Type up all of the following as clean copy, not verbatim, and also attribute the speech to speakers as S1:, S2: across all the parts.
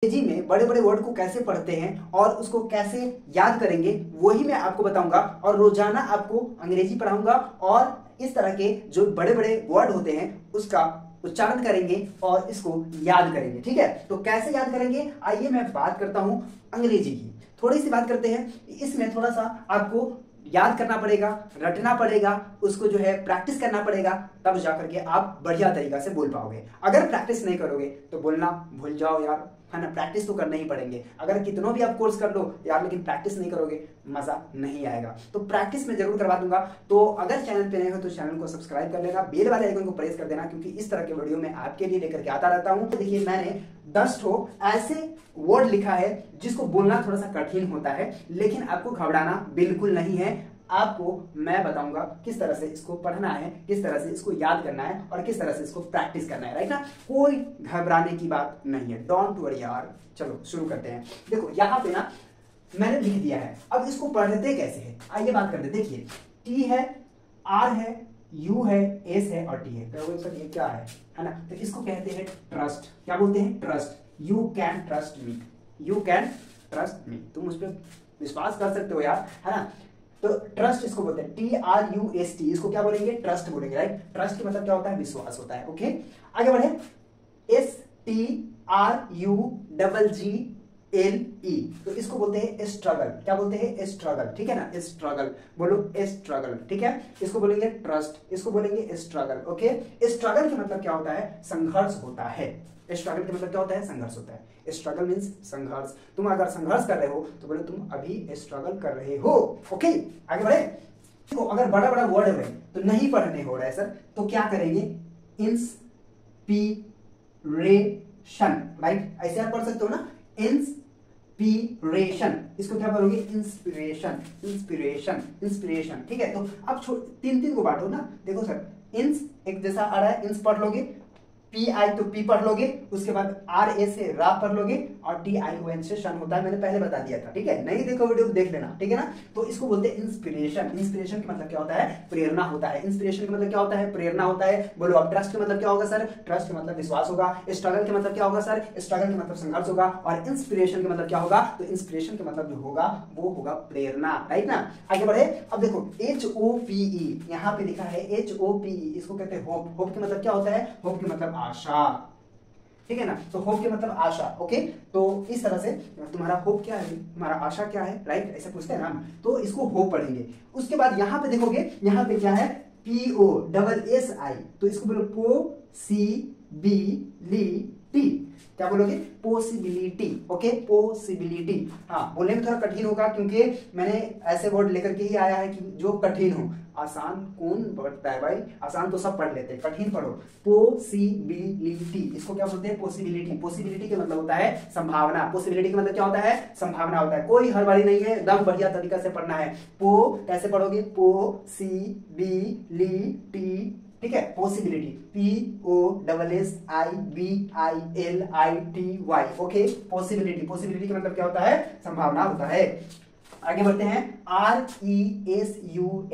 S1: अंग्रेजी में बड़े बड़े वर्ड को कैसे पढ़ते हैं और उसको कैसे याद करेंगे वही मैं आपको बताऊंगा। और रोजाना आपको अंग्रेजी पढ़ाऊंगा और इस तरह के जो बड़े बड़े वर्ड होते हैं उसका उच्चारण करेंगे और इसको याद करेंगे। ठीक है, तो कैसे याद करेंगे आइए मैं बात करता हूं अंग्रेजी की। थोड़ी सी बात करते हैं। इसमें थोड़ा सा आपको याद करना पड़ेगा, रटना पड़ेगा, उसको जो है प्रैक्टिस करना पड़ेगा, तब जाकर के आप बढ़िया तरीका से बोल पाओगे। अगर प्रैक्टिस नहीं करोगे तो बोलना भूल जाओ यार, है ना। प्रैक्टिस तो करने ही पड़ेंगे। अगर कितनों भी आप कोर्स कर लो यार, लेकिन प्रैक्टिस नहीं करोगे मजा नहीं आएगा। तो प्रैक्टिस में जरूर करवा दूंगा। तो अगर चैनल पे नए हो तो चैनल को सब्सक्राइब कर लेना, बेल वाले आइकन को प्रेस कर देना, क्योंकि इस तरह के वीडियो में आपके लिए लेकर के आता रहता हूं। देखिए मैंने 10 ऐसे वर्ड लिखा है जिसको बोलना थोड़ा सा कठिन होता है, लेकिन आपको घबराना बिल्कुल नहीं है। आपको मैं बताऊंगा किस तरह से इसको पढ़ना है, किस तरह से इसको याद करना है और किस तरह से इसको प्रैक्टिस करना है, राइट ना। कोई घबराने की बात नहीं है, डोंट वरी यार। चलो शुरू करते हैं। देखो यहाँ पे ना मैंने लिख दिया है, अब इसको पढ़ते कैसे है आइए बात करते। देखिए टी है, आर है, यू है, एस है और टी है। तो सर ये क्या है ना। तो इसको कहते हैं ट्रस्ट। क्या बोलते हैं? Trust. You can trust me, you can trust me. तुम उस पर विश्वास कर सकते हो यार, है ना। तो ट्रस्ट इसको बोलते हैं, TRUST। इसको क्या बोलेंगे? ट्रस्ट बोलेंगे, राइट। ट्रस्ट का मतलब क्या होता है? विश्वास होता है। ओके आगे बढ़े। STRUGGLE, तो इसको बोलते हैं स्ट्रगल। क्या बोलते हैं? स्ट्रगल। ठीक है ना, स्ट्रगल बोलो, स्ट्रगल। ठीक है, इसको बोलेंगे ट्रस्ट, इसको बोलेंगे स्ट्रगल। ओके, स्ट्रगल का मतलब क्या होता है? संघर्ष होता है। स्ट्रगल का मतलब क्या होता है? संघर्ष होता है। स्ट्रगल मीन्स संघर्ष। तुम अगर संघर्ष कर रहे हो तो बोले तुम अभी स्ट्रगल कर रहे हो। ओके आगे बढ़े। देखो अगर बड़ा बड़ा वर्ड है तो नहीं पढ़ने हो रहा है सर, तो क्या करेंगे? Inspiration, right. ऐसे आप पढ़ सकते हो ना, इंस्पिरेशन। इसको क्या बोलोगे? Inspiration, inspiration, inspiration. ठीक है, तो अब तीन तीन को बांटो ना। देखो सर, इंस एक जैसा आ रहा है, इंस पढ़ लोगे, PI तो पी पढ़ लोगे, उसके बाद RA से रा पढ़ लोगे और TION से शन होता है। मैंने पहले बता दिया था, ठीक है। नहीं देखो वीडियो देख लेना, ठीक है ना। तो इसको बोलते हैं इंस्पिरेशन। इंस्पिरेशन का मतलब क्या होता है? प्रेरणा होता है। इंस्पिरेशन का मतलब क्या होता है? प्रेरणा होता है। बोलो अब ट्रस्ट का मतलब क्या होगा सर? ट्रस्ट का मतलब विश्वास होगा। स्ट्रगल का मतलब क्या होगा सर? स्ट्रगल का मतलब संघर्ष होगा। और इंस्पिरेशन का मतलब क्या होगा? तो इंस्पिरेशन का मतलब जो होगा वो होगा प्रेरणा, राइट ना। आगे बढ़े। अब देखो HOPE यहाँ पे लिखा है, HOPE इसको कहते हैं होप। होप का मतलब क्या होता है? होप का मतलब आशा, ठीक है ना। तो होप के मतलब आशा। ओके, तो इस तरह से तुम्हारा होप क्या है, तुम्हारा आशा क्या है, राइट, ऐसे पूछते हैं ना। तो इसको होप पढ़ेंगे। उसके बाद यहां पे देखोगे, यहां पे क्या है? POSSI, तो इसको बोलो पॉसिबिलिटी। क्या बोलोगे? पॉसिबिलिटी। Okay, possibility. हाँ, बोलने में थोड़ा कठिन होगा क्योंकि मैंने ऐसे वर्ड लेकर के ही आया है कि जो कठिन हो। आसान कौन पढ़ता है भाई? आसान तो सब पढ़ लेते हैं, कठिन पढ़ो। पॉसिबिलिटी, इसको क्या बोलते हैं? पॉसिबिलिटी। पॉसिबिलिटी का मतलब होता है संभावना। पॉसिबिलिटी का मतलब क्या होता है? संभावना होता है। कोई हड़बड़ी नहीं है, एकदम बढ़िया तरीका से पढ़ना है। कैसे पढ़ोगे? पॉसिबिलिटी, ठीक है। Possibility, POSSIBILITY। Okay, possibility. Possibility का मतलब क्या होता है? संभावना होता है। आगे बढ़ते हैं। RESULT,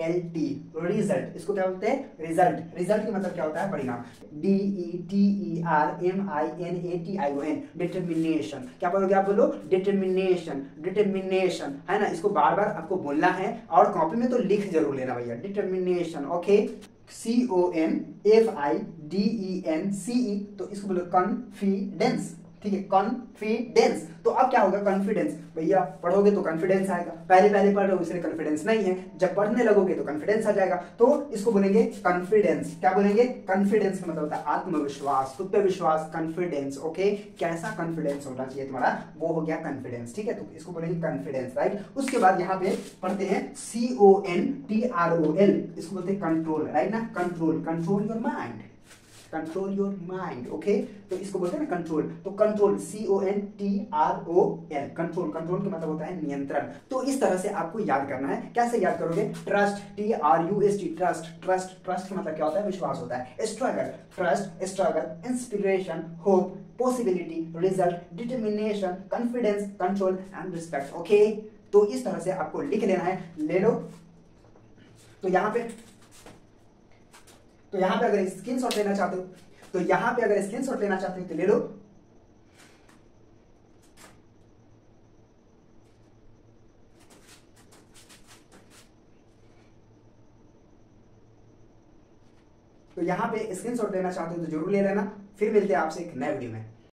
S1: result. इसको क्या बोलते हैं? रिजल्ट। रिजल्ट का मतलब क्या होता है? परिणाम। DETERMINATION, determination. क्या बोलोगे आप? बोलो डिटर्मिनेशन, डिटर्मिनेशन, है ना। इसको बार बार आपको बोलना है और कॉपी में तो लिख जरूर लेना भैया, डिटर्मिनेशन। ओके, CONFIDENCE, तो इसको बोलो कॉन्फिडेंस, ठीक है, कॉन्फिडेंस। तो अब क्या होगा? कॉन्फिडेंस। भैया पढ़ोगे तो कॉन्फिडेंस आएगा, पहले पहले पढ़ रहे हो इसलिए कॉन्फिडेंस नहीं है, जब पढ़ने लगोगे तो कॉन्फिडेंस आ जाएगा। तो इसको बोलेंगे कॉन्फिडेंस। क्या बोलेंगे? कॉन्फिडेंस का मतलब होता है आत्मविश्वास, खुद पे विश्वास, कॉन्फिडेंस। ओके, कैसा कॉन्फिडेंस होना चाहिए तुम्हारा, वो हो गया कॉन्फिडेंस, ठीक है। तो इसको बोलेंगे कॉन्फिडेंस, राइट। उसके बाद यहाँ पे पढ़ते हैं CONTROL, इसको बोलते हैं कंट्रोल, राइट ना। Control, control your mind, control your mind. Okay, तो इसको बोलते हैं ना कंट्रोल। तो कंट्रोल, CONTROL, कंट्रोल। कंट्रोल का मतलब होता है नियंत्रण। तो इस तरह से आपको याद करना है। कैसे याद करोगे? Trust, TRUST, trust. Trust, trust का मतलब क्या होता है? विश्वास होता है। Struggle, trust, struggle, inspiration, hope, possibility, result, determination, confidence, control and respect. Okay, तो इस तरह से आपको लिख लेना है। ले लो। तो यहां पे अगर स्क्रीनशॉट लेना चाहते हो तो ले लो। तो यहाँ पे स्क्रीनशॉट लेना चाहते हो तो जरूर ले लेना। फिर मिलते हैं आपसे एक नए वीडियो में।